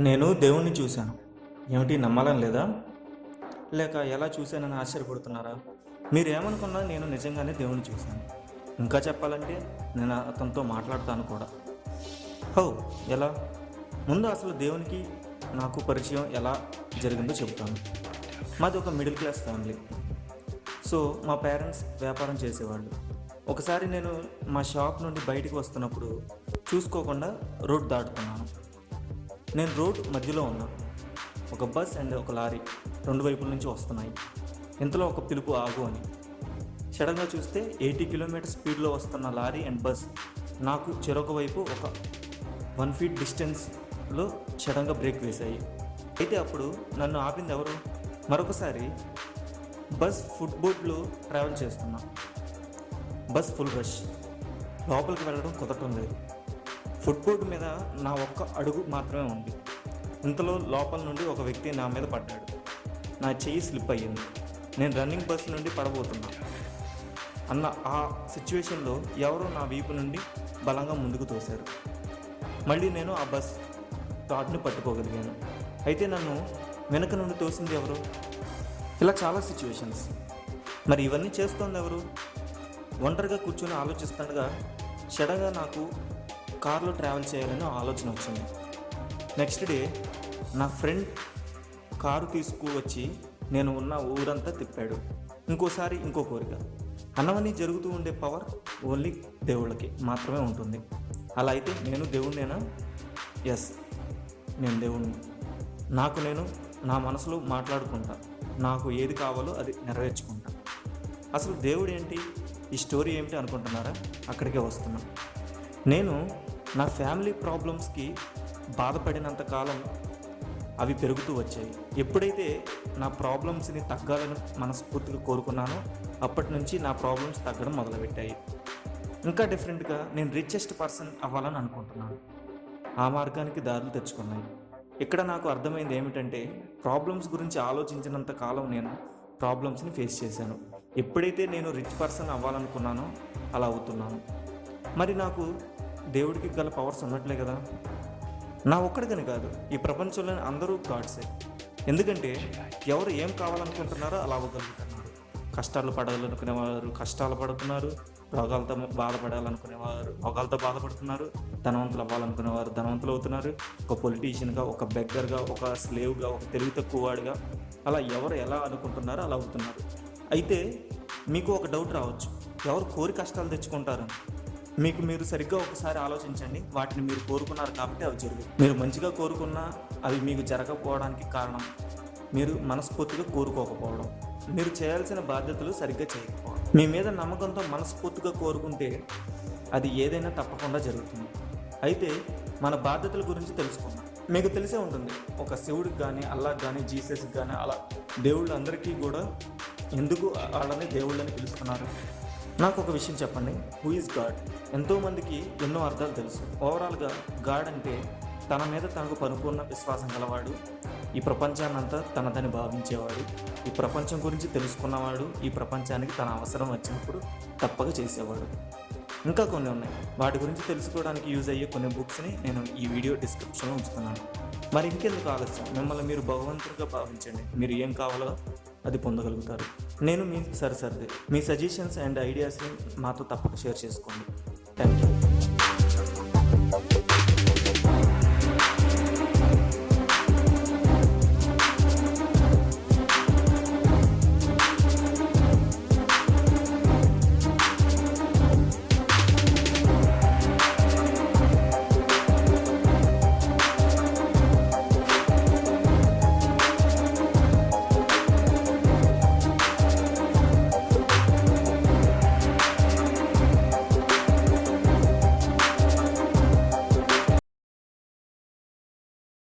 నేను దేవుణ్ణి చూశాను. ఏమిటి నమ్మాలని లేదా? లేక ఎలా చూశానని ఆశ్చర్యపడుతున్నారా? మీరేమనుకున్నా నేను నిజంగానే దేవుణ్ణి చూశాను. ఇంకా చెప్పాలంటే నేను అతనితో మాట్లాడతాను కూడా. హౌ? ఎలా? ముందు అసలు దేవునికి నాకు పరిచయం ఎలా జరిగిందో చెబుతాను. మాది ఒక మిడిల్ క్లాస్ ఫ్యామిలీ. సో మా పేరెంట్స్ వ్యాపారం చేసేవాళ్ళు. ఒకసారి నేను మా షాప్ నుండి బయటికి వస్తున్నప్పుడు చూసుకోకుండా రోడ్ దాటుతున్నాను. నేను రోడ్ మధ్యలో ఉన్నాను. ఒక బస్ అండ్ ఒక లారీ రెండు వైపుల నుంచి వస్తున్నాయి. ఇంతలో ఒక పిలుపు ఆగు అని. సడన్గా చూస్తే 80 కిలోమీటర్ స్పీడ్లో వస్తున్న లారీ అండ్ బస్ నాకు చెరొక వైపు ఒక 1 ఫీట్ డిస్టెన్స్లో సడన్గా బ్రేక్ వేశాయి. అయితే అప్పుడు నన్ను ఆపింది ఎవరు? మరొకసారి బస్ ఫుట్బోర్డ్లో ట్రావెల్ చేస్తున్నా. Bus full rush. లోపలికి వెళ్ళడం కుదరటం లేదు. ఫుట్బోర్డ్ మీద నా ఒక్క అడుగు మాత్రమే ఉంది. ఇంతలో లోపల నుండి ఒక వ్యక్తి నా మీద పడ్డాడు. నా చెయ్యి స్లిప్ అయ్యింది. నేను రన్నింగ్ బస్ నుండి పడబోతున్నా అన్న ఆ సిచ్యువేషన్లో ఎవరో నా వీపు నుండి బలంగా ముందుకు తోశారు. మళ్ళీ నేను ఆ బస్ తాడ్ని పట్టుకోగలిగాను. అయితే నన్ను వెనక నుండి తోసింది ఎవరు? ఇలా చాలా సిచ్యువేషన్స్. మరి ఇవన్నీ చేస్తోంది ఎవరు? ఒంటరిగా కూర్చొని ఆలోచిస్తుండగా సడన్గా నాకు కార్లో ట్రావెల్ చేయాలని ఆలోచన వచ్చింది. నెక్స్ట్ డే నా ఫ్రెండ్ కారు తీసుకువచ్చి నేను ఉన్న ఊరంతా తిప్పాడు. ఇంకోసారి ఇంకో కోరిక. అన్నవన్నీ జరుగుతూ ఉండే పవర్ ఓన్లీ దేవుళ్ళకి మాత్రమే ఉంటుంది. అలా అయితే నేను దేవుణ్ణేనా? ఎస్, నేను దేవుణ్ణి. నాకు నేను నా మనసులో మాట్లాడుకుంటా. నాకు ఏది కావాలో అది నెరవేర్చుకుంటా. అసలు దేవుడు ఏంటి, ఈ స్టోరీ ఏమిటి అనుకుంటున్నారా? అక్కడికే వస్తున్నా. నేను నా ఫ్యామిలీ ప్రాబ్లమ్స్కి బాధపడినంత కాలం అవి పెరుగుతూ వచ్చాయి. ఎప్పుడైతే నా ప్రాబ్లమ్స్ని తగ్గాలని మనస్ఫూర్తిగా కోరుకున్నానో అప్పటి నుంచి నా ప్రాబ్లమ్స్ తగ్గడం మొదలుపెట్టాయి. ఇంకా డిఫరెంట్గా నేను రిచెస్ట్ పర్సన్ అవ్వాలని అనుకుంటున్నాను. ఆ మార్గానికి దారులు తెచ్చుకున్నాయి. ఇక్కడ నాకు అర్థమైంది ఏమిటంటే, ప్రాబ్లమ్స్ గురించి ఆలోచించినంత కాలం నేను ప్రాబ్లమ్స్ని ఫేస్ చేశాను. ఎప్పుడైతే నేను రిచ్ పర్సన్ అవ్వాలనుకున్నానో అలా అవుతున్నాను. మరి నాకు దేవుడికి గల పవర్స్ ఉన్నట్లే కదా? నా ఒక్కడికని కాదు, ఈ ప్రపంచంలోని అందరూ గాడ్సే. ఎందుకంటే ఎవరు ఏం కావాలనుకుంటున్నారో అలా అవ్వగలుగుతున్నారు. కష్టాలు పడాలనుకునేవారు కష్టాలు పడుతున్నారు, రోగాలతో బాధపడాలనుకునేవారు రోగాలతో బాధపడుతున్నారు, ధనవంతులు అవ్వాలనుకునేవారు ధనవంతులు అవుతున్నారు. ఒక పొలిటీషియన్గా, ఒక బెగ్గర్గా, ఒక స్లేవ్గా, ఒక తెలివి తక్కువ వాడిగా, అలా ఎవరు ఎలా అనుకుంటున్నారో అలా అవుతున్నారు. అయితే మీకు ఒక డౌట్ రావచ్చు, ఎవరు కోరి కష్టాలు తెచ్చుకుంటారని. మీకు మీరు సరిగ్గా ఒకసారి ఆలోచించండి. వాటిని మీరు కోరుకున్నారు కాబట్టి అవి జరుగు. మీరు మంచిగా కోరుకున్నా అవి మీకు జరగకపోవడానికి కారణం మీరు మనస్ఫూర్తిగా కోరుకోకపోవడం, మీరు చేయాల్సిన బాధ్యతలు సరిగ్గా చేయకపోవడం. మీ మీద నమ్మకంతో మనస్ఫూర్తిగా కోరుకుంటే అది ఏదైనా తప్పకుండా జరుగుతుంది. అయితే మన బాధ్యతల గురించి తెలుసుకుందాం. మీకు తెలిసే ఉంటుంది, ఒక శివుడికి కానీ, అల్లాహ్ కానీ, జీసస్కి కానీ, అలా దేవుళ్ళందరికీ కూడా ఎందుకు వాళ్ళని దేవుళ్ళని పిలుస్తున్నారు? నాకు ఒక విషయం చెప్పండి, హూ ఈజ్ గాడ్? ఎంతోమందికి ఎన్నో అర్థాలు తెలుసు. ఓవరాల్గా గాడ్ అంటే తన మీద తనకు పరిపూర్ణ విశ్వాసం గలవాడు, ఈ ప్రపంచాన్నంతా తనదని భావించేవాడు, ఈ ప్రపంచం గురించి తెలుసుకున్నవాడు, ఈ ప్రపంచానికి తన అవసరం వచ్చినప్పుడు తప్పక చేసేవాడు. ఇంకా కొన్ని ఉన్నాయి. వాటి గురించి తెలుసుకోవడానికి యూజ్ అయ్యే కొన్ని బుక్స్ని నేను ఈ వీడియో డిస్క్రిప్షన్లో ఉంచుతున్నాను. మరి ఇంకెందుకు ఆలస్యం, మిమ్మల్ని మీరు భగవంతుడిగా భావించండి. మీరు ఏం కావాలో అది పొందగలుగుతారు. నేను మీ సరిసర్దే. మీ సజెషన్స్ అండ్ ఐడియాస్ని మాతో తప్పక షేర్ చేసుకోండి. Thank you.